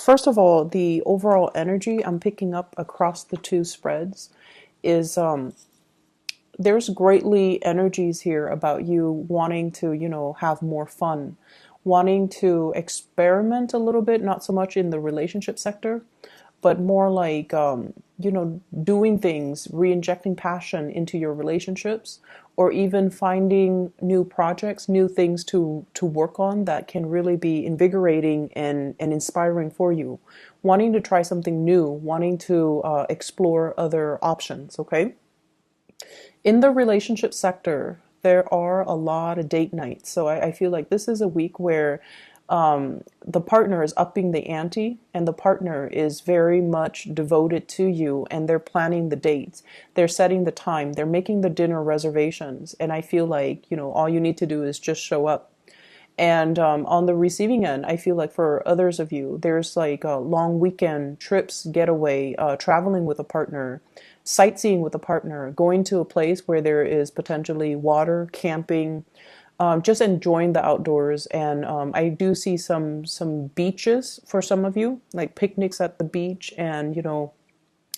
first of all, the overall energy I'm picking up across the two spreads is there's greatly energies here about you wanting to, have more fun, wanting to experiment a little bit, not so much in the relationship sector, but more like, doing things, re-injecting passion into your relationships, or even finding new projects, new things to work on that can really be invigorating and inspiring for you. Wanting to try something new, wanting to explore other options, okay? In the relationship sector, there are a lot of date nights. So I feel like this is a week where the partner is upping the ante and the partner is very much devoted to you and they're planning the dates. They're setting the time. They're making the dinner reservations. And I feel like, all you need to do is just show up. And on the receiving end, I feel like for others of you, there's like long weekend trips, getaway, traveling with a partner, sightseeing with a partner, going to a place where there is potentially water, camping, just enjoying the outdoors. And I do see some beaches for some of you, like picnics at the beach and,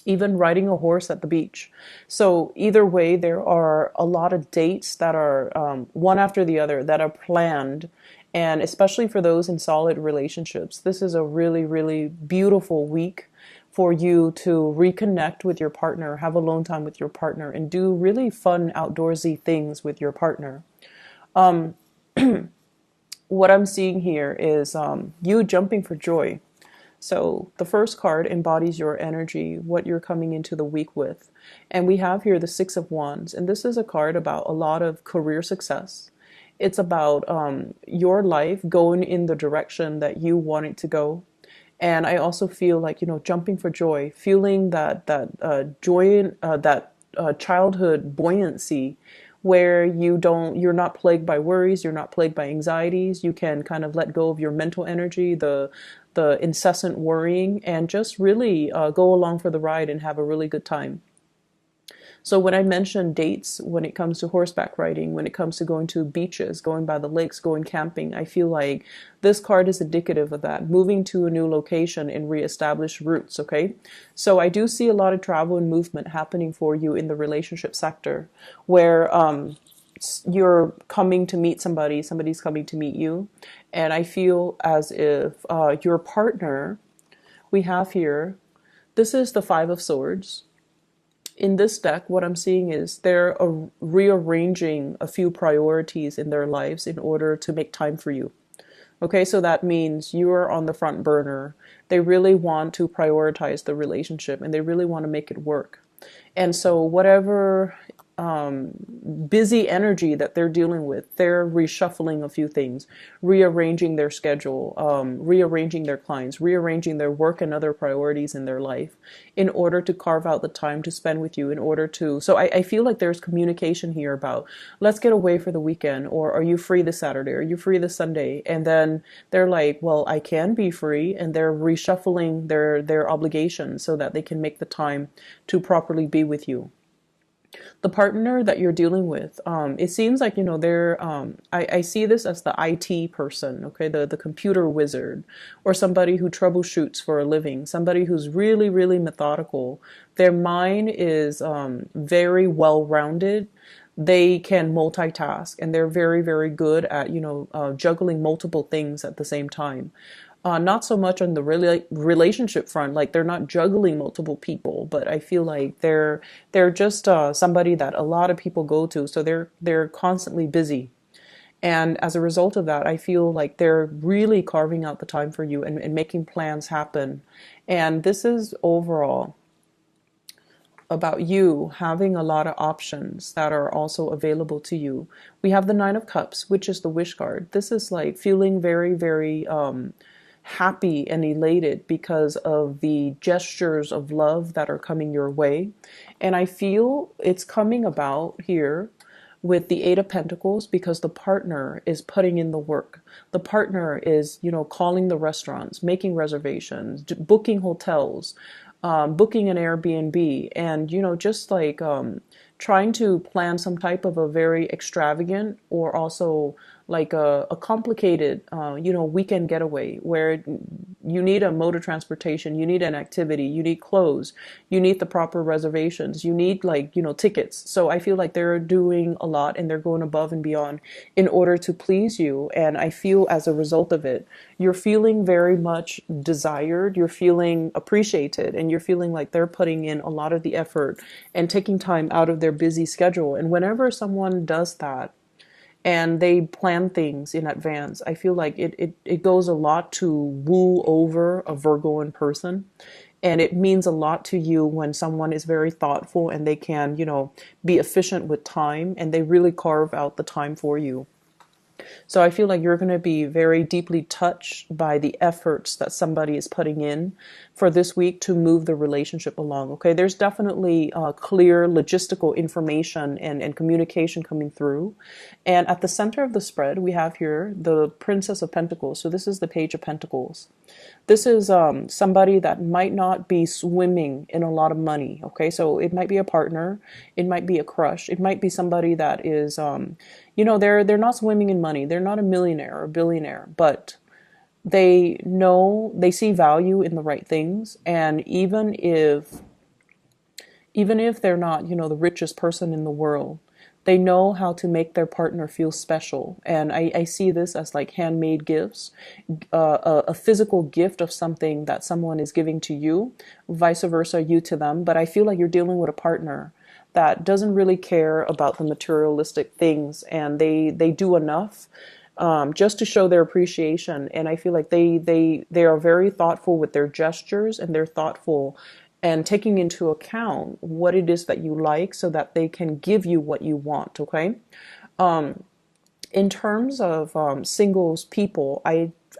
even riding a horse at the beach. So either way, there are a lot of dates that are one after the other that are planned. And especially for those in solid relationships, this is a really, really beautiful week for you to reconnect with your partner, have alone time with your partner, and do really fun outdoorsy things with your partner. What I'm seeing here is you jumping for joy. So the first card embodies your energy, what you're coming into the week with. And we have here the Six of Wands. And this is a card about a lot of career success. It's about your life going in the direction that you want it to go. And I also feel like, jumping for joy, feeling that joy, that childhood buoyancy where you're not plagued by worries, you're not plagued by anxieties. You can kind of let go of your mental energy, the incessant worrying, and just really go along for the ride and have a really good time. So when I mention dates, when it comes to horseback riding, when it comes to going to beaches, going by the lakes, going camping, I feel like this card is indicative of that, moving to a new location and reestablish roots, okay? So I do see a lot of travel and movement happening for you in the relationship sector where you're coming to meet somebody, somebody's coming to meet you. And I feel as if your partner, we have here, this is the Five of Swords. In this deck, what I'm seeing is they're rearranging a few priorities in their lives in order to make time for you. Okay, so that means you are on the front burner. They really want to prioritize the relationship and they really want to make it work. And so whatever busy energy that they're dealing with, they're reshuffling a few things, rearranging their schedule, rearranging their clients, rearranging their work and other priorities in their life in order to carve out the time to spend with you, in order to, so I feel like there's communication here about, let's get away for the weekend, or are you free this Saturday? Are you free this Sunday? And then they're like, well, I can be free, and they're reshuffling their obligations so that they can make the time to properly be with you. The partner that you're dealing with, it seems like, they're, I see this as the IT person, okay, the computer wizard, or somebody who troubleshoots for a living, somebody who's really, really methodical. Their mind is very well-rounded. They can multitask, and they're very, very good at, juggling multiple things at the same time. Not so much on the relationship front, like they're not juggling multiple people, but I feel like they're just somebody that a lot of people go to, so they're constantly busy. And as a result of that, I feel like they're really carving out the time for you and making plans happen. And this is overall about you having a lot of options that are also available to you. We have the Nine of Cups, which is the wish card. This is like feeling very, very happy and elated because of the gestures of love that are coming your way. And I feel it's coming about here with the Eight of Pentacles because the partner is putting in the work. The partner is, calling the restaurants, making reservations, booking hotels, booking an Airbnb, and, just like trying to plan some type of a very extravagant or also like a complicated, weekend getaway where you need a mode of transportation, you need an activity, you need clothes, you need the proper reservations, you need like, tickets. So I feel like they're doing a lot and they're going above and beyond in order to please you. And I feel as a result of it, you're feeling very much desired, you're feeling appreciated, and you're feeling like they're putting in a lot of the effort and taking time out of their busy schedule. And whenever someone does that, and they plan things in advance, I feel like it goes a lot to woo over a Virgo in person. And it means a lot to you when someone is very thoughtful and they can, be efficient with time and they really carve out the time for you. So I feel like you're going to be very deeply touched by the efforts that somebody is putting in for this week to move the relationship along. Okay, there's definitely clear logistical information and communication coming through. And at the center of the spread, we have here the Princess of Pentacles. So this is the Page of Pentacles. This is somebody that might not be swimming in a lot of money. Okay, so it might be a partner, it might be a crush, it might be somebody that is, they're not swimming in money. They're not a millionaire or a billionaire, but they see value in the right things. And even if they're not, the richest person in the world, they know how to make their partner feel special. And I see this as like handmade gifts, a physical gift of something that someone is giving to you, vice versa, you to them. But I feel like you're dealing with a partner that doesn't really care about the materialistic things, and they do enough just to show their appreciation. And I feel like they are very thoughtful with their gestures, and they're thoughtful and taking into account what it is that you like so that they can give you what you want. Okay. In terms of singles people,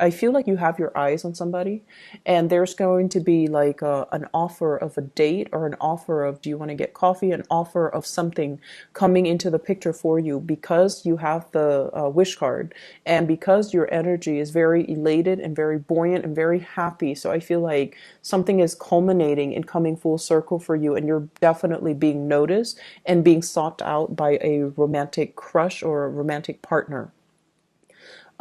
I feel like you have your eyes on somebody, and there's going to be like an offer of a date, or an offer of, do you want to get coffee, an offer of something coming into the picture for you, because you have the wish card, and because your energy is very elated and very buoyant and very happy. So I feel like something is culminating and coming full circle for you, and you're definitely being noticed and being sought out by a romantic crush or a romantic partner.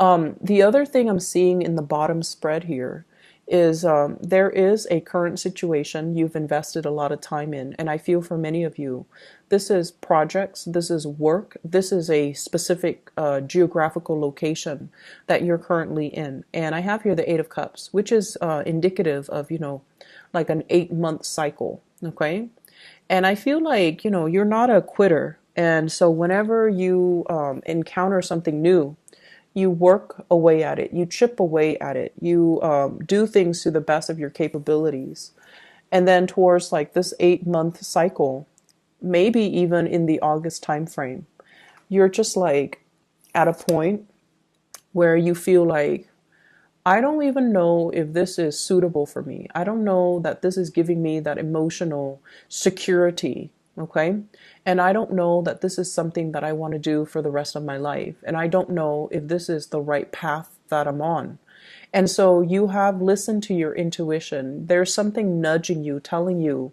The other thing I'm seeing in the bottom spread here is there is a current situation you've invested a lot of time in. And I feel for many of you, this is projects, this is work, this is a specific geographical location that you're currently in. And I have here the Eight of Cups, which is indicative of, like an 8-month cycle. Okay. And I feel like, you're not a quitter. And so whenever you encounter something new, you work away at it, you chip away at it, you do things to the best of your capabilities. And then towards like this 8-month cycle, maybe even in the August timeframe, you're just like at a point where you feel like, I don't even know if this is suitable for me. I don't know that this is giving me that emotional security. Okay. And I don't know that this is something that I want to do for the rest of my life. And I don't know if this is the right path that I'm on. And so you have listened to your intuition. There's something nudging you, telling you,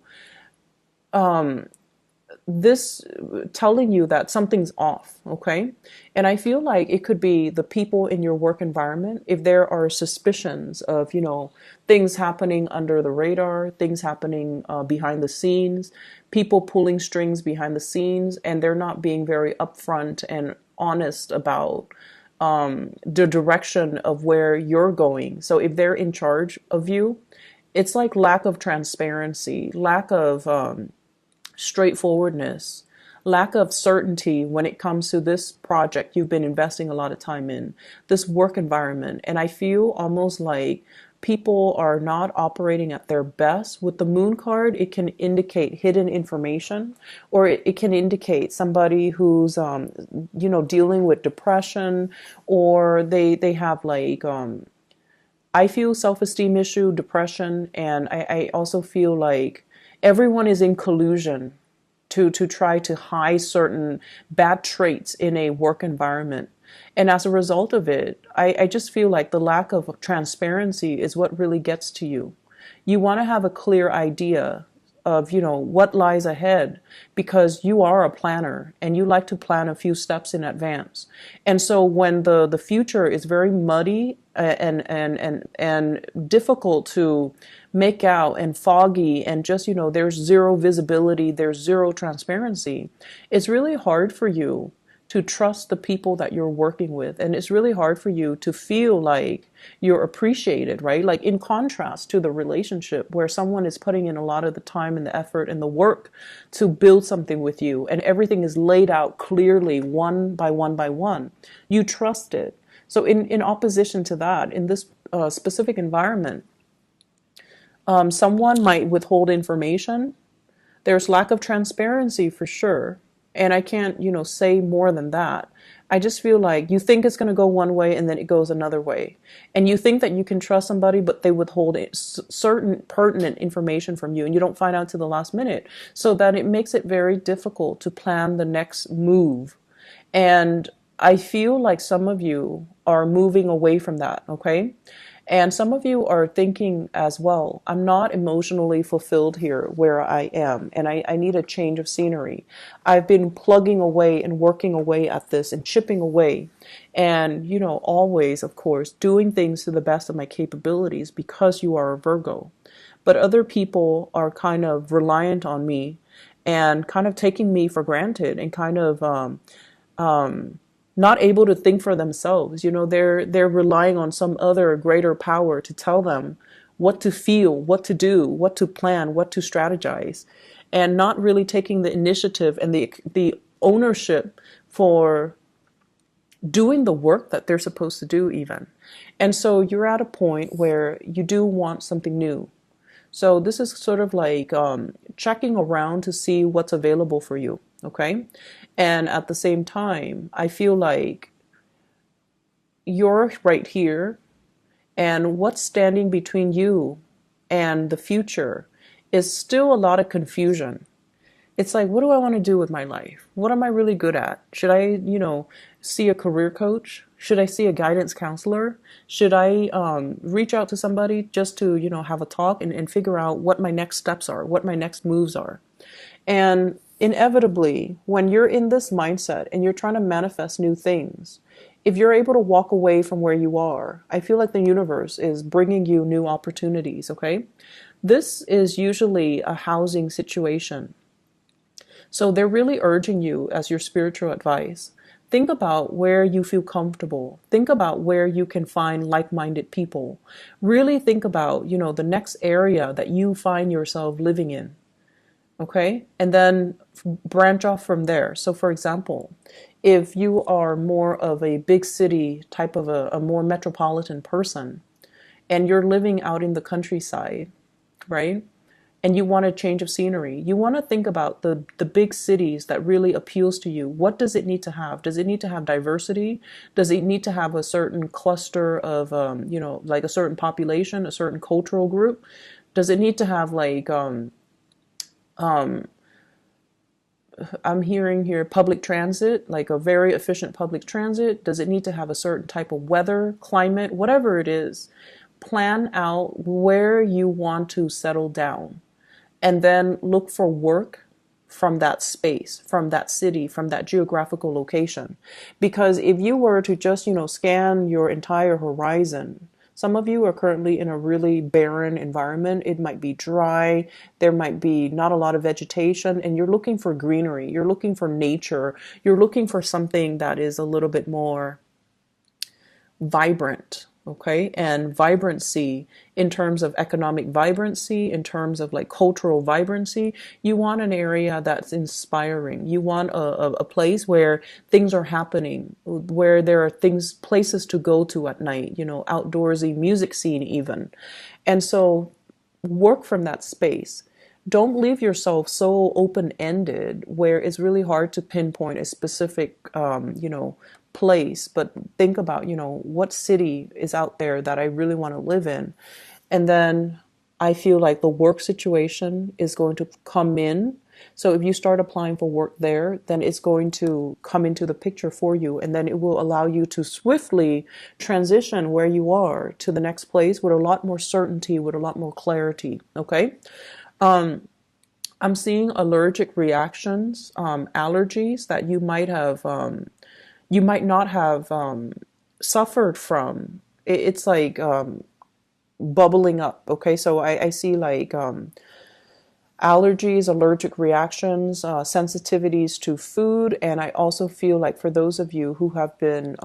telling you that something's off. Okay. And I feel like it could be the people in your work environment. If there are suspicions of, things happening under the radar, things happening behind the scenes, people pulling strings behind the scenes, and they're not being very upfront and honest about the direction of where you're going. So if they're in charge of you, it's like lack of transparency, lack of straightforwardness, lack of certainty when it comes to this project you've been investing a lot of time in, this work environment. And I feel almost like people are not operating at their best. With the Moon card, it can indicate hidden information, or it can indicate somebody who's, dealing with depression, or they have like, I feel self-esteem issue, depression, and I also feel like everyone is in collusion to try to hide certain bad traits in a work environment. And as a result of it, I just feel like the lack of transparency is what really gets to you. You want to have a clear idea of, you know, what lies ahead, because you are a planner and you like to plan a few steps in advance. And so when the future is very muddy and difficult to make out and foggy and just, you know, there's zero visibility, there's zero transparency, it's really hard for you to trust the people that you're working with. And it's really hard for you to feel like you're appreciated, right? Like in contrast to the relationship where someone is putting in a lot of the time and the effort and the work to build something with you, and everything is laid out clearly one by one by one. You trust it. So in opposition to that, in this specific environment, someone might withhold information. There's lack of transparency for sure. And I can't, you know, say more than that. I just feel like you think it's going to go one way and then it goes another way. And you think that you can trust somebody, but they withhold certain pertinent information from you and you don't find out to the last minute. So that it makes it very difficult to plan the next move. And I feel like some of you are moving away from that, okay? And some of you are thinking as well, I'm not emotionally fulfilled here where I am, and I need a change of scenery. I've been plugging away and working away at this and chipping away. And, you know, always, of course, doing things to the best of my capabilities because you are a Virgo. But other people are kind of reliant on me and kind of taking me for granted and kind of not able to think for themselves. You know, they're relying on some other greater power to tell them what to feel, what to do, what to plan, what to strategize, and not really taking the initiative and the ownership for doing the work that they're supposed to do even. And so you're at a point where you do want something new. So this is sort of like checking around to see what's available for you, okay? And at the same time, I feel like you're right here, and what's standing between you and the future is still a lot of confusion. It's like, what do I want to do with my life? What am I really good at? Should I, you know, see a career coach? Should I see a guidance counselor? Should I reach out to somebody just to, you know, have a talk and figure out what my next steps are, what my next moves are? And inevitably, when you're in this mindset and you're trying to manifest new things, if you're able to walk away from where you are, I feel like the universe is bringing you new opportunities, okay? This is usually a housing situation. So they're really urging you as your spiritual advice. Think about where you feel comfortable. Think about where you can find like-minded people. Really think about, you know, the next area that you find yourself living in. Okay? And then branch off from there. So for example, if you are more of a big city type of a more metropolitan person and you're living out in the countryside, right? And you want a change of scenery, you want to think about the big cities that really appeals to you. What does it need to have? Does it need to have diversity? Does it need to have a certain cluster of, you know, like a certain population, a certain cultural group? Does it need to have like, I'm hearing here public transit, like a very efficient public transit? Does it need to have a certain type of weather, climate, whatever it is? Plan out where you want to settle down. And then look for work from that space, from that city, from that geographical location. Because if you were to just, you know, scan your entire horizon, some of you are currently in a really barren environment. It might be dry. There might be not a lot of vegetation, and you're looking for greenery. You're looking for nature. You're looking for something that is a little bit more vibrant. Okay, and vibrancy in terms of economic vibrancy, in terms of like cultural vibrancy, you want an area that's inspiring. You want a place where things are happening, where there are places to go to at night, you know, outdoorsy music scene even. And so work from that space. Don't leave yourself so open-ended where it's really hard to pinpoint a specific, you know, place, but think about, you know, what city is out there that I really want to live in. And then I feel like the work situation is going to come in. So if you start applying for work there, then it's going to come into the picture for you. And then it will allow you to swiftly transition where you are to the next place with a lot more certainty, with a lot more clarity. Okay. I'm seeing allergic reactions, allergies that you might not have suffered from. It's like bubbling up. Okay, so I see like allergies, allergic reactions, sensitivities to food, and I also feel like for those of you who have been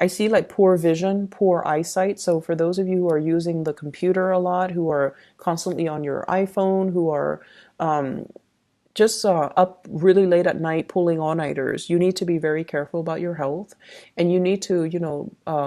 I see like poor vision, poor eyesight. So for those of you who are using the computer a lot, who are constantly on your iPhone, who are just up really late at night pulling all-nighters, you need to be very careful about your health, and you need to,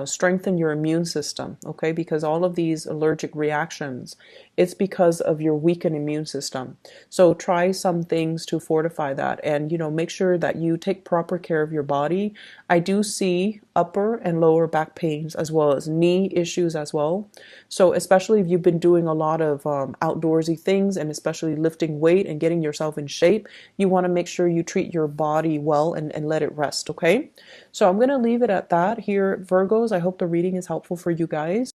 strengthen your immune system, okay? Because all of these allergic reactions, it's because of your weakened immune system. So try some things to fortify that, and make sure that you take proper care of your body. I do see upper and lower back pains as well as knee issues as well. So especially if you've been doing a lot of outdoorsy things, and especially lifting weight and getting yourself in shape, you want to make sure you treat your body well and let it rest, okay? So I'm going to leave it at that here, Virgos. I hope the reading is helpful for you guys.